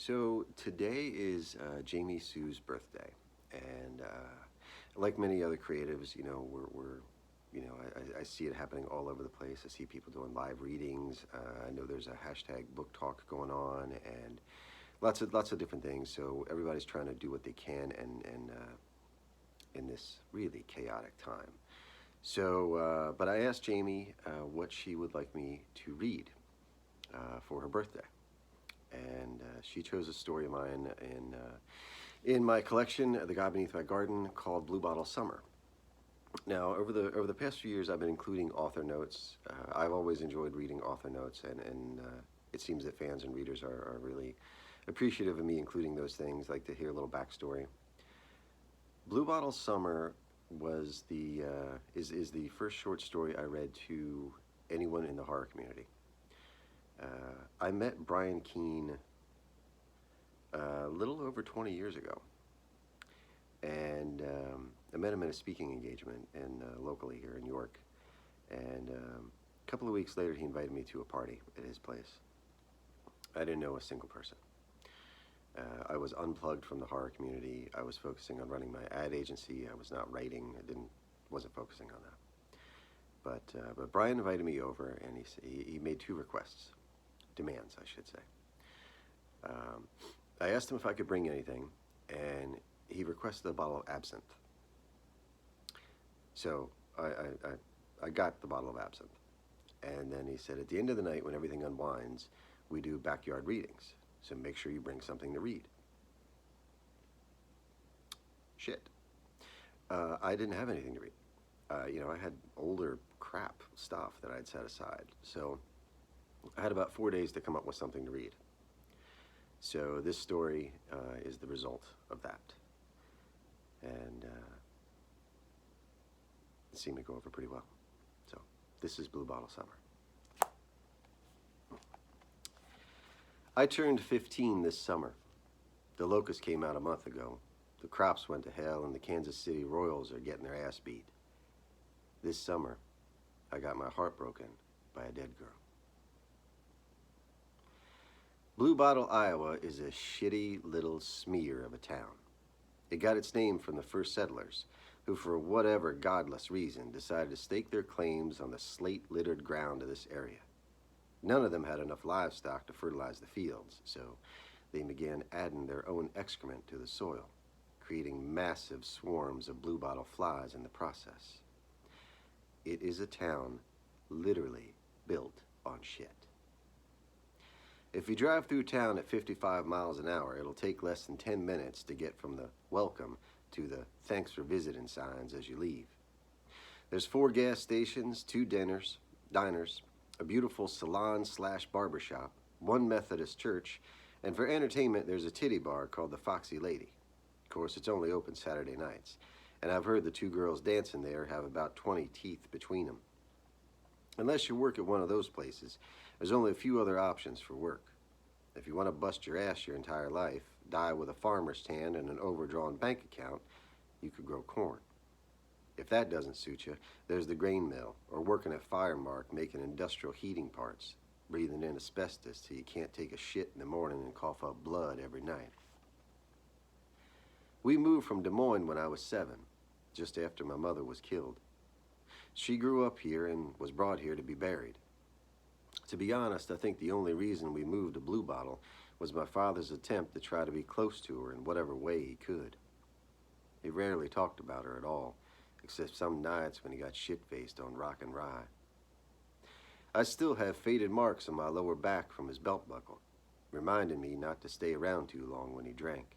So today is Jamie Sue's birthday, and like many other creatives, I see it happening all over the place. I see people doing live readings. I know there's a hashtag book talk going on, and lots of different things. So everybody's trying to do what they can, and in this really chaotic time. But I asked Jamie what she would like me to read for her birthday, and she chose a story of mine in my collection, The God Beneath My Garden, called Bluebottle Summer. Now, over the past few years, I've been including author notes. I've always enjoyed reading author notes, and it seems that fans and readers are really appreciative of me including those things, like to hear a little backstory. Bluebottle Summer was is the first short story I read to anyone in the horror community. I met Brian Keene a little over 20 years ago, and I met him at a speaking engagement locally here in York. And a couple of weeks later, he invited me to a party at his place. I didn't know a single person. I was unplugged from the horror community. I was focusing on running my ad agency. I was not writing. Wasn't focusing on that. But Brian invited me over, and he made two requests, demands, I should say. I asked him if I could bring anything, and he requested a bottle of absinthe. So I got the bottle of absinthe, and then he said, at the end of the night, when everything unwinds, we do backyard readings. So make sure you bring something to read. Shit. I didn't have anything to read. I had older crap stuff that I'd set aside. So I had about 4 days to come up with something to read. So this story is the result of that. And it seemed to go over pretty well. So this is Bluebottle Summer. I turned 15 this summer. The locust came out a month ago. The crops went to hell, and the Kansas City Royals are getting their ass beat. This summer, I got my heart broken by a dead girl. Bluebottle, Iowa is a shitty little smear of a town. It got its name from the first settlers, who for whatever godless reason decided to stake their claims on the slate-littered ground of this area. None of them had enough livestock to fertilize the fields, so they began adding their own excrement to the soil, creating massive swarms of bluebottle flies in the process. It is a town literally built on shit. If you drive through town at 55 miles an hour, it'll take less than 10 minutes to get from the welcome to the thanks for visiting signs as you leave. There's 4 gas stations, 2 diners, a beautiful salon/barbershop, 1 Methodist church, and for entertainment there's a titty bar called the Foxy Lady. Of course, it's only open Saturday nights, and I've heard the 2 girls dancing there have about 20 teeth between them. Unless you work at one of those places, there's only a few other options for work. If you want to bust your ass your entire life, die with a farmer's tan and an overdrawn bank account, you could grow corn. If that doesn't suit you, there's the grain mill, or working at Firemark making industrial heating parts, breathing in asbestos till you can't take a shit in the morning and cough up blood every night. We moved from Des Moines when I was 7, just after my mother was killed. She grew up here and was brought here to be buried. To be honest, I think the only reason we moved to Bluebottle was my father's attempt to try to be close to her in whatever way he could. He rarely talked about her at all, except some nights when he got shit-faced on rock and rye. I still have faded marks on my lower back from his belt buckle, reminding me not to stay around too long when he drank.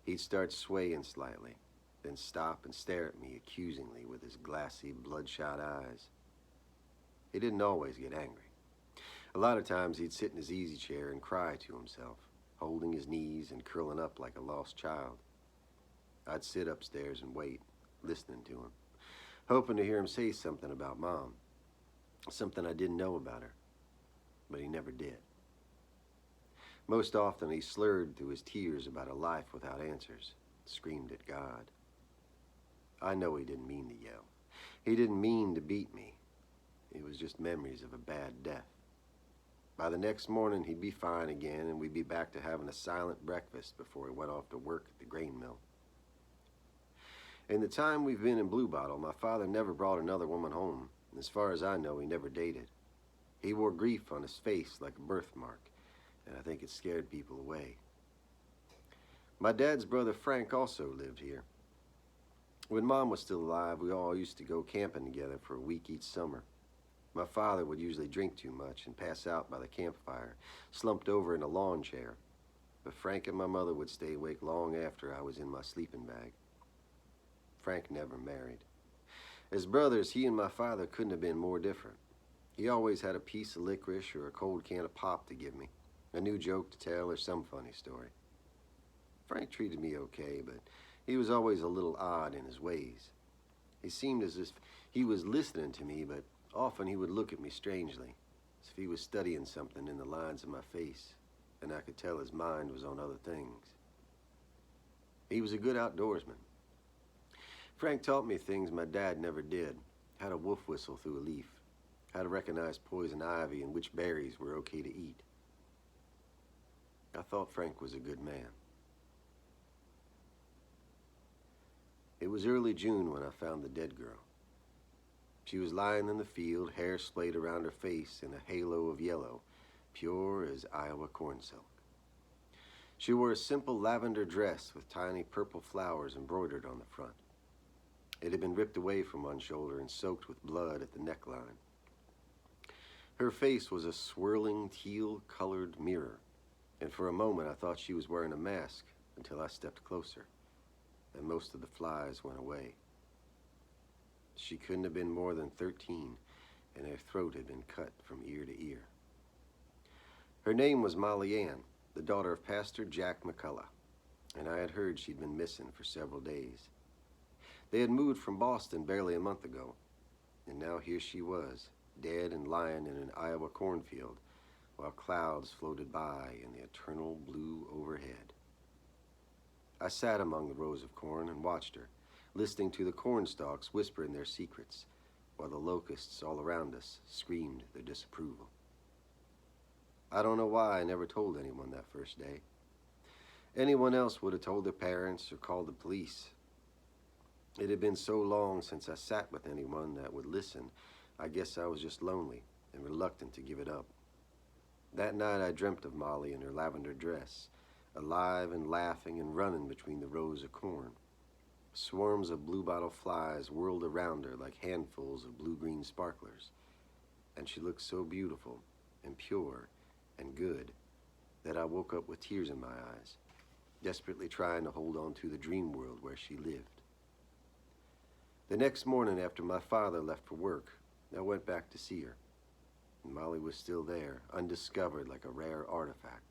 He'd start swaying slightly, then stop and stare at me accusingly with his glassy, bloodshot eyes. He didn't always get angry. A lot of times he'd sit in his easy chair and cry to himself, holding his knees and curling up like a lost child. I'd sit upstairs and wait, listening to him, hoping to hear him say something about Mom, something I didn't know about her, but he never did. Most often he slurred through his tears about a life without answers, screamed at God. I know he didn't mean to yell. He didn't mean to beat me. It was just memories of a bad death. By the next morning, he'd be fine again, and we'd be back to having a silent breakfast before he went off to work at the grain mill. In the time we've been in Bluebottle, my father never brought another woman home. As far as I know, he never dated. He wore grief on his face like a birthmark, and I think it scared people away. My dad's brother Frank also lived here. When Mom was still alive, we all used to go camping together for a week each summer. My father would usually drink too much and pass out by the campfire, slumped over in a lawn chair. But Frank and my mother would stay awake long after I was in my sleeping bag. Frank never married. As brothers, he and my father couldn't have been more different. He always had a piece of licorice or a cold can of pop to give me, a new joke to tell or some funny story. Frank treated me okay, but he was always a little odd in his ways. He seemed as if he was listening to me, but often he would look at me strangely, as if he was studying something in the lines of my face, and I could tell his mind was on other things. He was a good outdoorsman. Frank taught me things my dad never did: how to wolf whistle through a leaf, how to recognize poison ivy and which berries were okay to eat. I thought Frank was a good man. It was early June when I found the dead girl. She was lying in the field, hair splayed around her face in a halo of yellow, pure as Iowa corn silk. She wore a simple lavender dress with tiny purple flowers embroidered on the front. It had been ripped away from one shoulder and soaked with blood at the neckline. Her face was a swirling teal-colored mirror, and for a moment I thought she was wearing a mask until I stepped closer, and most of the flies went away. She couldn't have been more than 13, and her throat had been cut from ear to ear. Her name was Molly Ann, the daughter of Pastor Jack McCullough, and I had heard she'd been missing for several days. They had moved from Boston barely a month ago, and now here she was, dead and lying in an Iowa cornfield, while clouds floated by in the eternal blue overhead. I sat among the rows of corn and watched her, listening to the corn stalks whispering their secrets, while the locusts all around us screamed their disapproval. I don't know why I never told anyone that first day. Anyone else would have told their parents or called the police. It had been so long since I sat with anyone that would listen, I guess I was just lonely and reluctant to give it up. That night I dreamt of Molly in her lavender dress, alive and laughing and running between the rows of corn. Swarms of bluebottle flies whirled around her like handfuls of blue-green sparklers, and she looked so beautiful and pure and good that I woke up with tears in my eyes, desperately trying to hold on to the dream world where she lived. The next morning after my father left for work, I went back to see her, and Molly was still there, undiscovered like a rare artifact.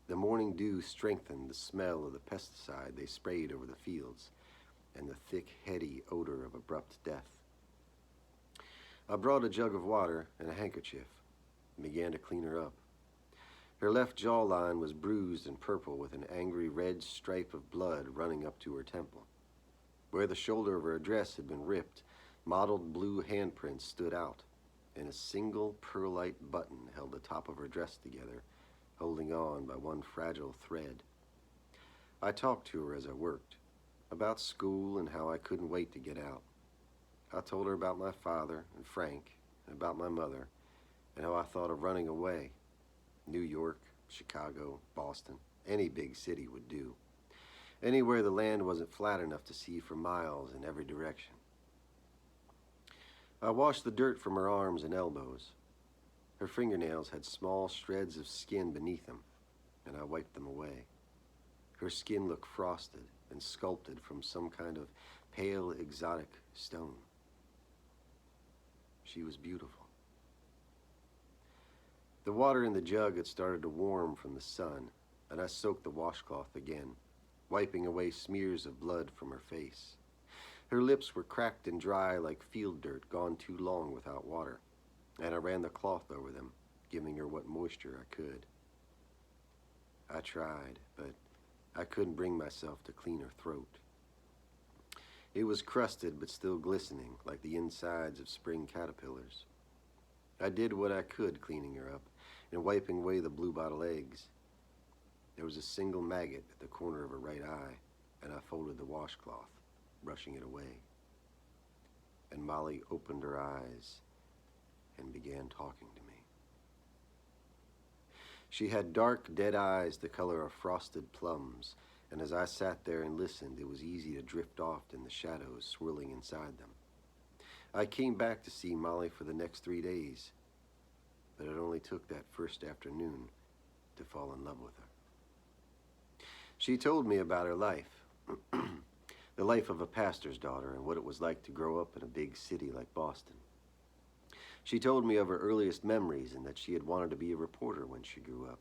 The morning dew strengthened the smell of the pesticide they sprayed over the fields and the thick, heady odor of abrupt death. I brought a jug of water and a handkerchief and began to clean her up. Her left jawline was bruised and purple with an angry red stripe of blood running up to her temple. Where the shoulder of her dress had been ripped, mottled blue handprints stood out, and a single pearlite button held the top of her dress together, holding on by one fragile thread. I talked to her as I worked, about school and how I couldn't wait to get out. I told her about my father and Frank, and about my mother, and how I thought of running away. New York, Chicago, Boston, any big city would do. Anywhere the land wasn't flat enough to see for miles in every direction. I washed the dirt from her arms and elbows. Her fingernails had small shreds of skin beneath them, and I wiped them away. Her skin looked frosted and sculpted from some kind of pale, exotic stone. She was beautiful. The water in the jug had started to warm from the sun, and I soaked the washcloth again, wiping away smears of blood from her face. Her lips were cracked and dry like field dirt gone too long without water, and I ran the cloth over them, giving her what moisture I could. I tried, but I couldn't bring myself to clean her throat. It was crusted but still glistening like the insides of spring caterpillars. I did what I could cleaning her up, and wiping away the bluebottle eggs. There was a single maggot at the corner of her right eye, and I folded the washcloth, brushing it away. And Molly opened her eyes and began talking to me. She had dark, dead eyes the color of frosted plums, and as I sat there and listened, it was easy to drift off in the shadows swirling inside them. I came back to see Molly for the next 3 days, but it only took that first afternoon to fall in love with her. She told me about her life, the life of a pastor's daughter, and what it was like to grow up in a big city like Boston. She told me of her earliest memories and that she had wanted to be a reporter when she grew up.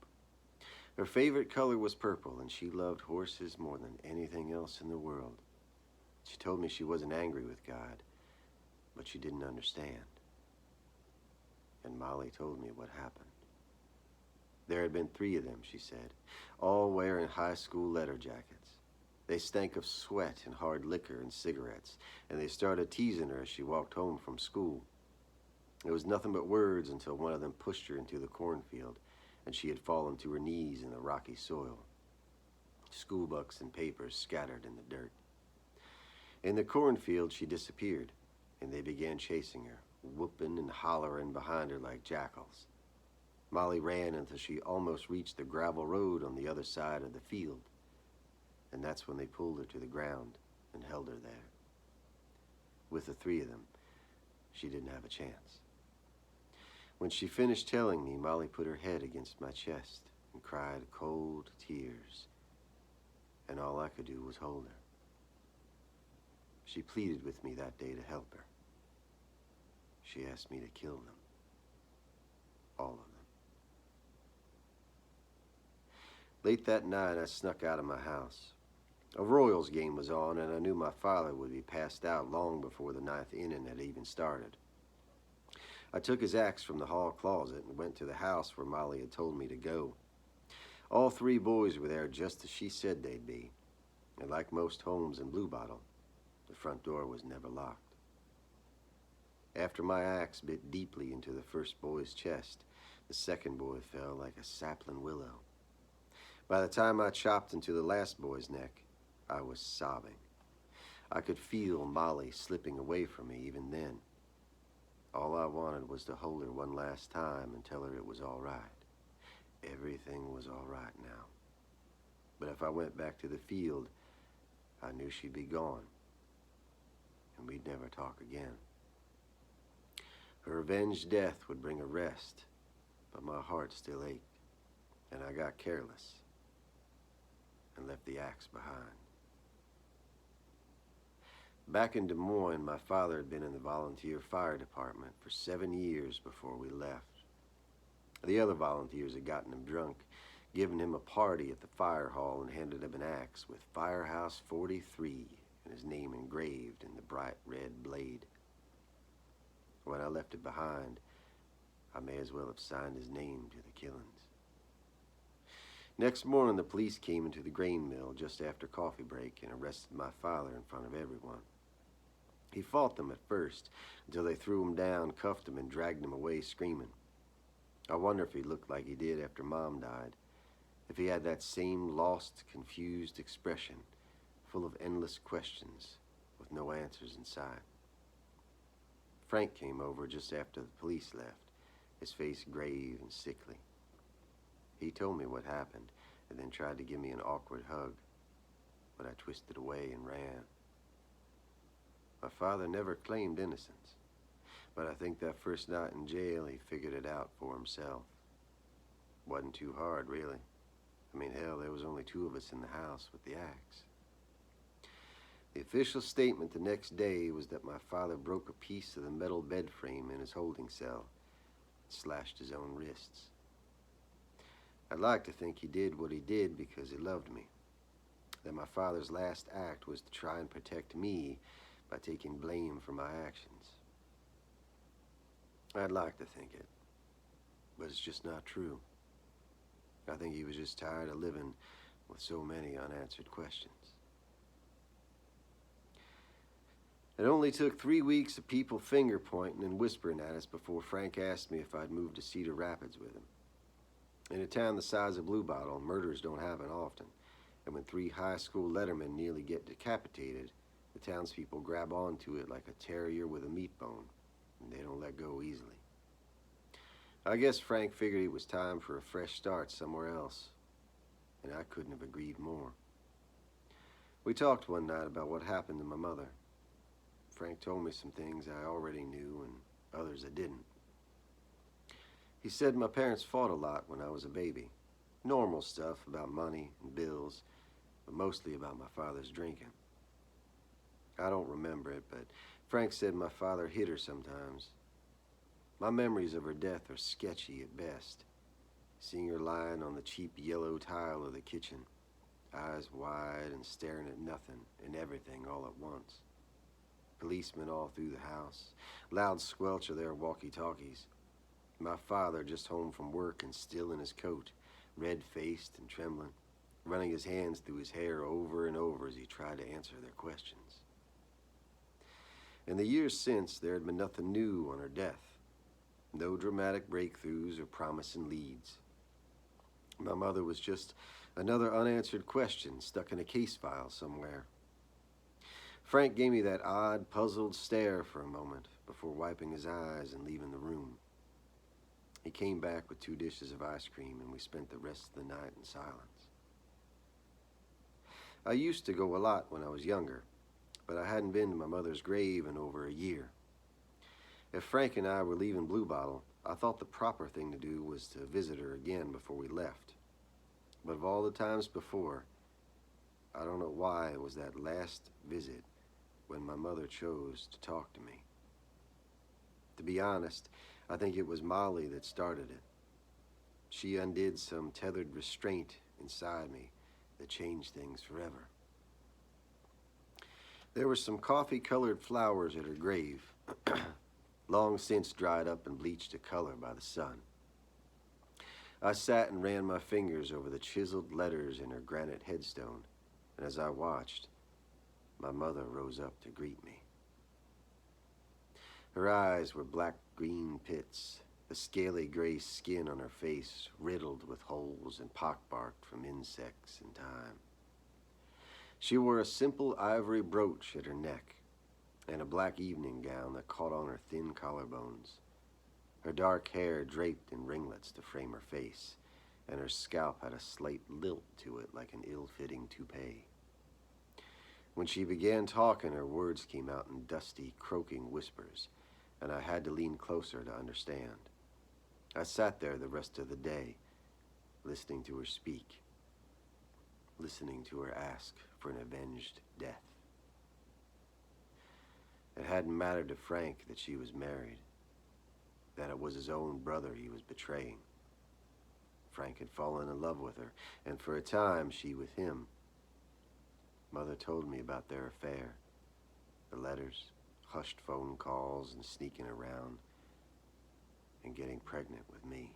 Her favorite color was purple, and she loved horses more than anything else in the world. She told me she wasn't angry with God, but she didn't understand. And Molly told me what happened. There had been 3 of them, she said, all wearing high school letter jackets. They stank of sweat and hard liquor and cigarettes, and they started teasing her as she walked home from school. It was nothing but words until one of them pushed her into the cornfield, and she had fallen to her knees in the rocky soil. School books and papers scattered in the dirt. In the cornfield, she disappeared, and they began chasing her, whooping and hollering behind her like jackals. Molly ran until she almost reached the gravel road on the other side of the field, and that's when they pulled her to the ground and held her there. With the 3 of them, she didn't have a chance. When she finished telling me, Molly put her head against my chest and cried cold tears, and all I could do was hold her. She pleaded with me that day to help her. She asked me to kill them. All of them. Late that night, I snuck out of my house. A Royals game was on, and I knew my father would be passed out long before the 9th inning had even started. I took his axe from the hall closet and went to the house where Molly had told me to go. All 3 boys were there just as she said they'd be, and like most homes in Bluebottle, the front door was never locked. After my axe bit deeply into the first boy's chest, the second boy fell like a sapling willow. By the time I chopped into the last boy's neck, I was sobbing. I could feel Molly slipping away from me even then. All I wanted was to hold her one last time and tell her it was all right. Everything was all right now. But if I went back to the field, I knew she'd be gone, and we'd never talk again. Her avenged death would bring a rest, but my heart still ached, and I got careless and left the axe behind. Back in Des Moines, my father had been in the volunteer fire department for 7 years before we left. The other volunteers had gotten him drunk, given him a party at the fire hall, and handed him an axe with Firehouse 43 and his name engraved in the bright red blade. When I left it behind, I may as well have signed his name to the killings. Next morning, the police came into the grain mill just after coffee break and arrested my father in front of everyone. He fought them at first, until they threw him down, cuffed him, and dragged him away screaming. I wonder if he looked like he did after Mom died, if he had that same lost, confused expression, full of endless questions, with no answers inside. Frank came over just after the police left, his face grave and sickly. He told me what happened, and then tried to give me an awkward hug, but I twisted away and ran. My father never claimed innocence, but I think that first night in jail he figured it out for himself. Wasn't too hard, really. I mean, hell, there was only 2 of us in the house with the axe. The official statement the next day was that my father broke a piece of the metal bed frame in his holding cell and slashed his own wrists. I'd like to think he did what he did because he loved me, that my father's last act was to try and protect me by taking blame for my actions. I'd like to think it, but it's just not true. I think he was just tired of living with so many unanswered questions. It only took 3 weeks of people finger pointing and whispering at us before Frank asked me if I'd moved to Cedar Rapids with him. In a town the size of Bluebottle, murders don't happen often, and when three high school lettermen nearly get decapitated, the townspeople grab onto it like a terrier with a meat bone, and they don't let go easily. I guess Frank figured it was time for a fresh start somewhere else, and I couldn't have agreed more. We talked one night about what happened to my mother. Frank told me some things I already knew and others I didn't. He said my parents fought a lot when I was a baby. Normal stuff about money and bills, but mostly about my father's drinking. I don't remember it, but Frank said my father hit her sometimes. My memories of her death are sketchy at best. Seeing her lying on the cheap yellow tile of the kitchen, eyes wide and staring at nothing and everything all at once. Policemen all through the house, loud squelch of their walkie-talkies. My father just home from work and still in his coat, red-faced and trembling, running his hands through his hair over and over as he tried to answer their questions. In the years since, there had been nothing new on her death. No dramatic breakthroughs or promising leads. My mother was just another unanswered question stuck in a case file somewhere. Frank gave me that odd, puzzled stare for a moment before wiping his eyes and leaving the room. He came back with 2 dishes of ice cream, and we spent the rest of the night in silence. I used to go a lot when I was younger, but I hadn't been to my mother's grave in over a year. If Frank and I were leaving Bluebottle, I thought the proper thing to do was to visit her again before we left. But of all the times before, I don't know why it was that last visit when my mother chose to talk to me. To be honest, I think it was Molly that started it. She undid some tethered restraint inside me that changed things forever. There were some coffee-colored flowers at her grave, long since dried up and bleached to color by the sun. I sat and ran my fingers over the chiseled letters in her granite headstone, and as I watched, my mother rose up to greet me. Her eyes were black-green pits, the scaly gray skin on her face riddled with holes and pockmarked from insects and time. She wore a simple ivory brooch at her neck and a black evening gown that caught on her thin collarbones. Her dark hair draped in ringlets to frame her face, and her scalp had a slight lilt to it like an ill-fitting toupee. When she began talking, her words came out in dusty, croaking whispers, and I had to lean closer to understand. I sat there the rest of the day, listening to her speak, listening to her ask for an avenged death. It hadn't mattered to Frank that she was married, that it was his own brother he was betraying. Frank had fallen in love with her, and for a time she with him. Mother told me about their affair, the letters, hushed phone calls, and sneaking around, and getting pregnant with me.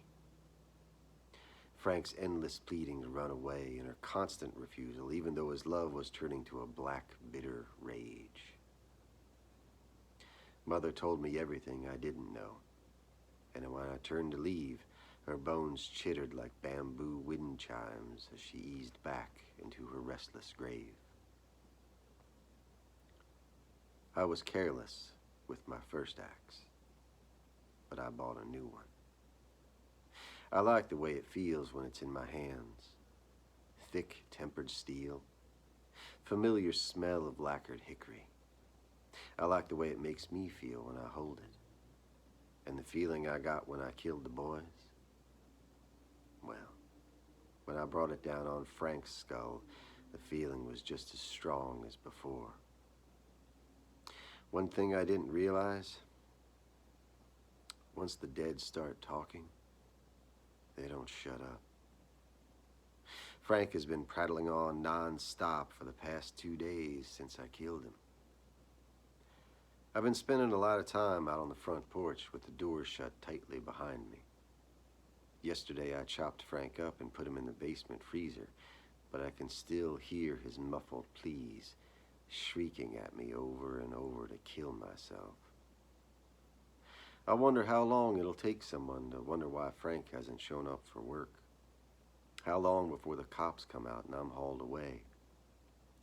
Frank's endless pleading to run away, and her constant refusal, even though his love was turning to a black, bitter rage. Mother told me everything I didn't know, and when I turned to leave, her bones chittered like bamboo wind chimes as she eased back into her restless grave. I was careless with my first axe, but I bought a new one. I like the way it feels when it's in my hands. Thick, tempered steel, familiar smell of lacquered hickory. I like the way it makes me feel when I hold it. And the feeling I got when I killed the boys? Well, when I brought it down on Frank's skull, the feeling was just as strong as before. One thing I didn't realize, once the dead start talking, they don't shut up. Frank has been prattling on non-stop for the past 2 days since I killed him. I've been spending a lot of time out on the front porch with the door shut tightly behind me. Yesterday I chopped Frank up and put him in the basement freezer, but I can still hear his muffled pleas, shrieking at me over and over to kill myself. I wonder how long it'll take someone to wonder why Frank hasn't shown up for work. How long before the cops come out and I'm hauled away?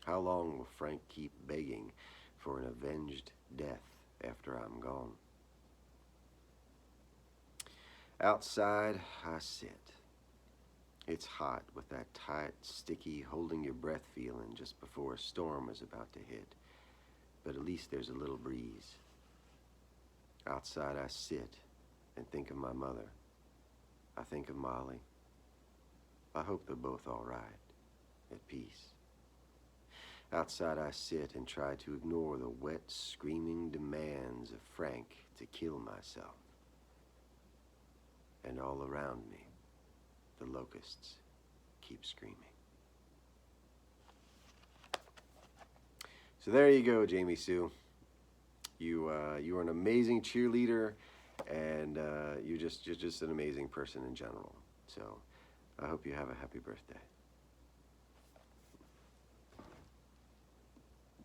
How long will Frank keep begging for an avenged death after I'm gone? Outside, I sit. It's hot with that tight, sticky, holding your breath feeling just before a storm is about to hit. But at least there's a little breeze. Outside, I sit and think of my mother. I think of Molly. I hope they're both all right, at peace. Outside, I sit and try to ignore the wet, screaming demands of Frank to kill myself. And all around me, the locusts keep screaming. So there you go, Jamie Sue. You are an amazing cheerleader, and you're just an amazing person in general. So I hope you have a happy birthday.